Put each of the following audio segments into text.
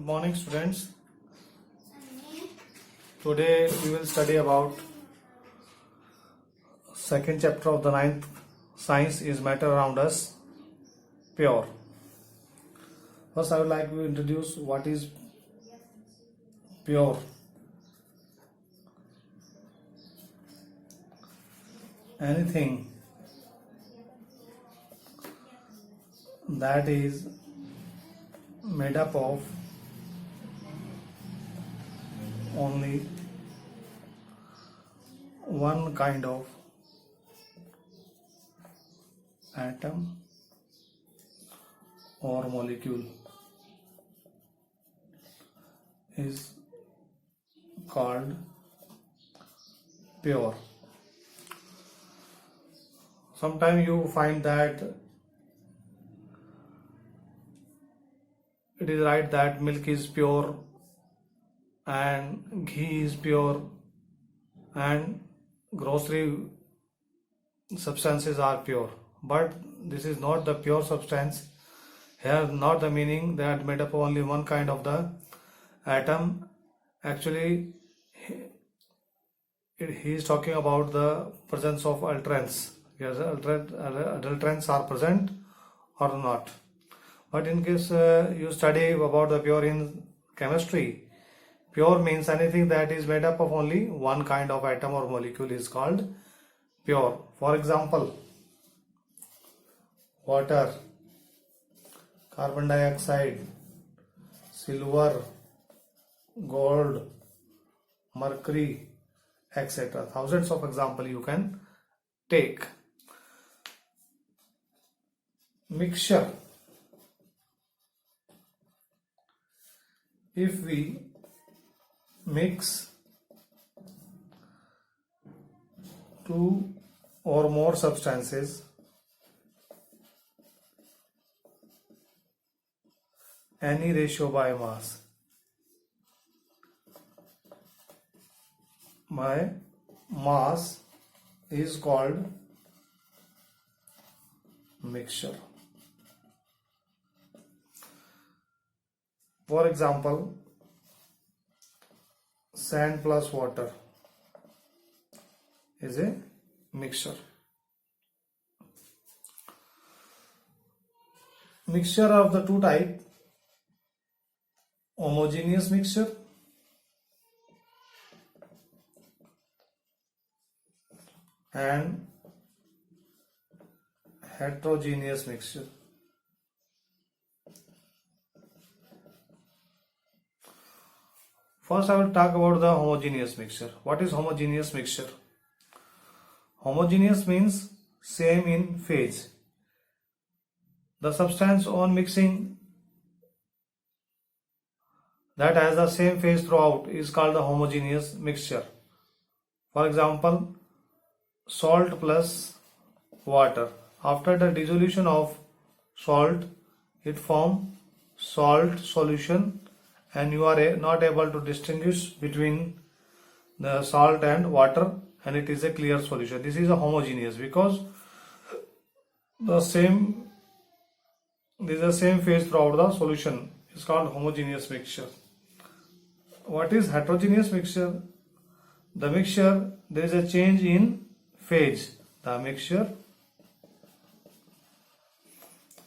morning, students. Today we will study about second chapter of the ninth science is matter around us, pure. First I would like to introduce what is pure. Anything that is made up of only one kind of atom or molecule is called pure. Sometimes you find that it is right that milk is pure and ghee is pure and grocery substances are pure, but this is not the pure substance. Here not the meaning that made up only one kind of the atom. Actually he is talking about the presence of adulterants. Yes, adulterants are present or not. But in case you study about the pure in chemistry, pure means anything that is made up of only one kind of atom or molecule is called pure. For example, water, carbon dioxide, silver, gold, mercury, etc. Thousands of examples you can take. Mixture. If we mix two or more substances any ratio by mass is called mixture. For example, sand plus water is a mixture. Mixture of the two type, homogeneous mixture and heterogeneous mixture. First I will talk about the homogeneous mixture. What is homogeneous mixture? Homogeneous means same in phase. The substance on mixing that has the same phase throughout is called the homogeneous mixture. For example, salt plus water. After the dissolution of salt, it forms salt solution and you are not able to distinguish between the salt and water, and it is a clear solution. This is a homogeneous because this is the same phase throughout the solution. It's called homogeneous mixture. What is heterogeneous mixture? The mixture, there is a change in phase. The mixture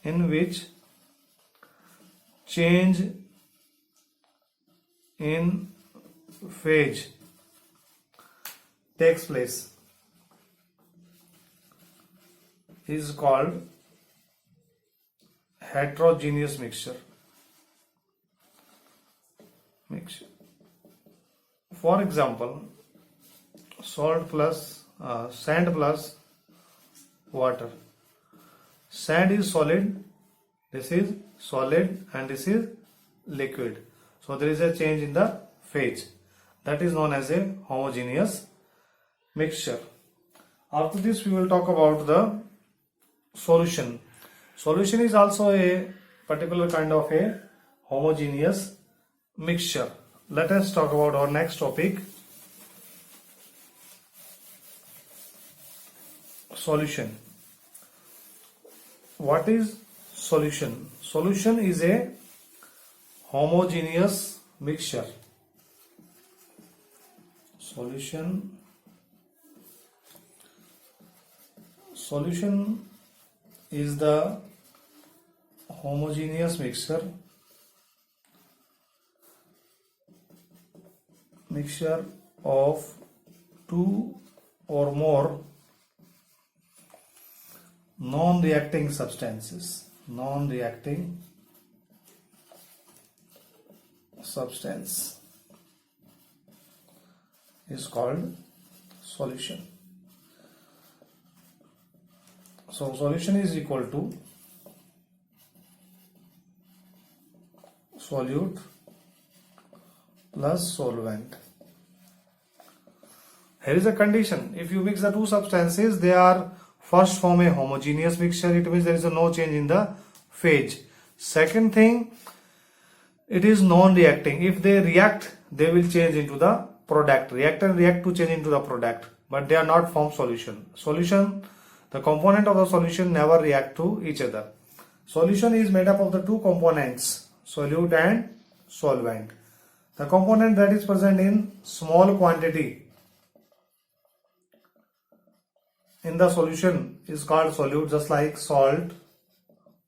in which change in phase takes place is called heterogeneous mixture. For example, sand plus water. Sand is solid, this is solid, and this is liquid. So there is a change in the phase. That is known as a homogeneous mixture. After this we will talk about the solution. Solution is also a particular kind of a homogeneous mixture. Let us talk about our next topic, solution. What is solution? Solution is a homogeneous mixture. Solution is the homogeneous mixture of two or more non-reacting substance is called solution. So solution is equal to solute plus solvent. Here is a condition. If you mix the two substances, they are first form a homogeneous mixture. It means there is no change in the phase. Second thing, it is non-reacting. If they react, they will change into the product. React and react to change into the product, but they are not form solution. The component of the solution never react to each other. Solution is made up of the two components, solute and solvent. The component that is present in small quantity in the solution is called solute, just like salt,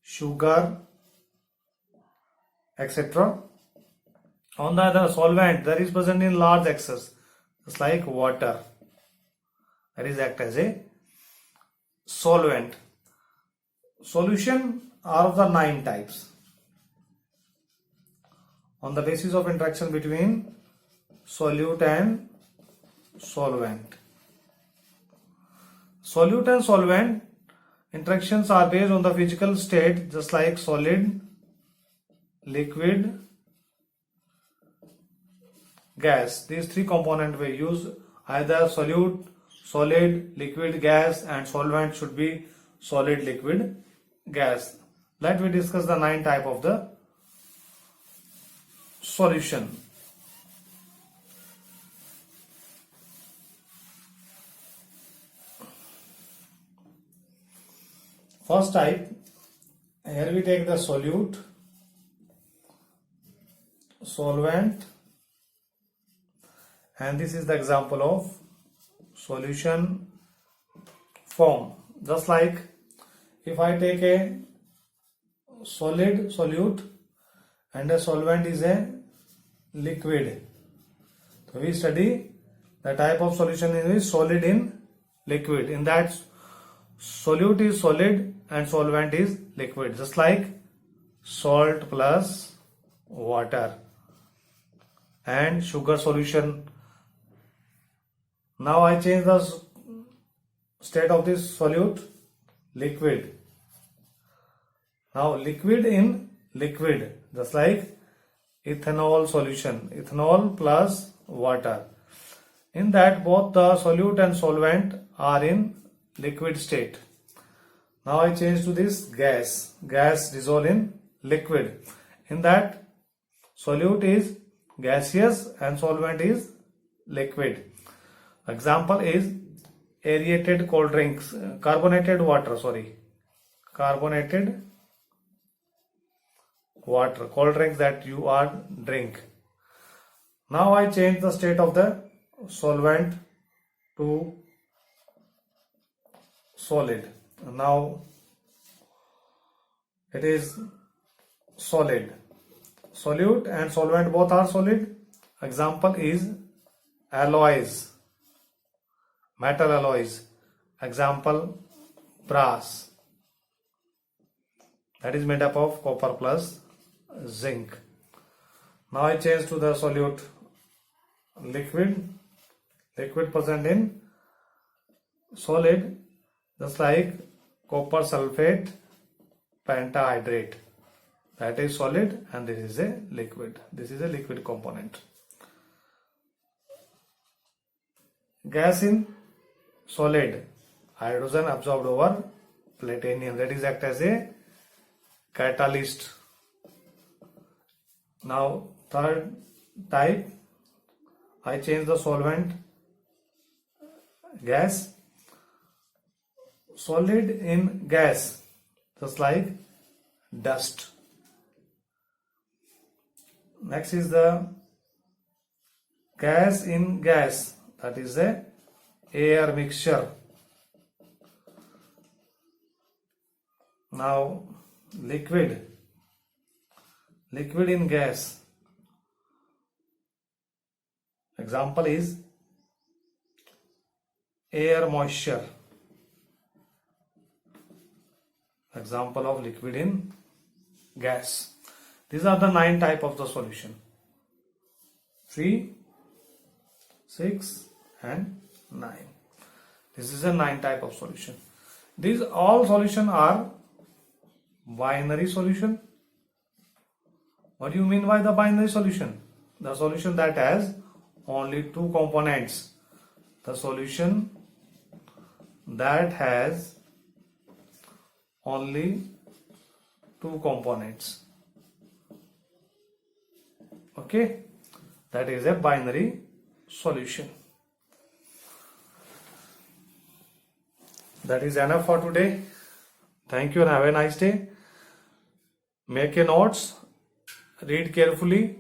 sugar, etc. On the other, solvent that is present in large excess, just like water, that is act as a solvent. Solution are of the 9 types on the basis of interaction between solute and solvent. Solute and solvent interactions are based on the physical state, just like solid, liquid, gas. These 3 components were used. Either solute, solid, liquid, gas, and solvent should be solid, liquid, gas. Let me discuss the 9 type of the solution. First type, here we take the solute, solvent, and this is the example of solution form. Just like if I take a solid solute and a solvent is a liquid, so we study the type of solution is solid in liquid. In that, solute is solid and solvent is liquid, just like salt plus water and sugar solution. Now I change the state of this solute, liquid. Now liquid in liquid, just like ethanol solution, ethanol plus water. In that, both the solute and solvent are in liquid state. Now I change to this gas, dissolve in liquid. In that, solute is gaseous and solvent is liquid. Example is aerated cold drinks, carbonated water, cold drinks that you are drink. Now I change the state of the solvent to solid. Now it is solid. Solute and solvent both are solid. Example is alloys, metal alloys. Example, brass, that is made up of copper plus zinc. Now I change to the solute, liquid present in solid, just like copper sulfate pentahydrate, that is solid, and this is a liquid. This is a liquid component. Gas in solid, hydrogen absorbed over platinum, that is act as a catalyst. Now third type, I change the solvent, gas, solid in gas, just like dust. Next is the gas in gas, that is a air mixture. Now liquid in gas, example is air moisture. Example of liquid in gas. These are the 9 type of the solution: 3, 6 and 9. This is a 9 type of solution. These all solution are binary solution. What do you mean by the binary solution? The solution that has only 2 components. The solution that has only 2 components. Okay, that is a binary solution. That is enough for today. Thank you and have a nice day. Make a notes, read carefully,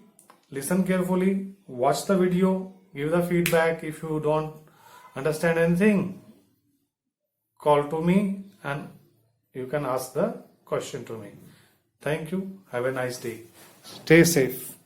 listen carefully, watch the video, give the feedback. If you don't understand anything, call to me and you can ask the question to me. Thank you. Have a nice day. Stay safe.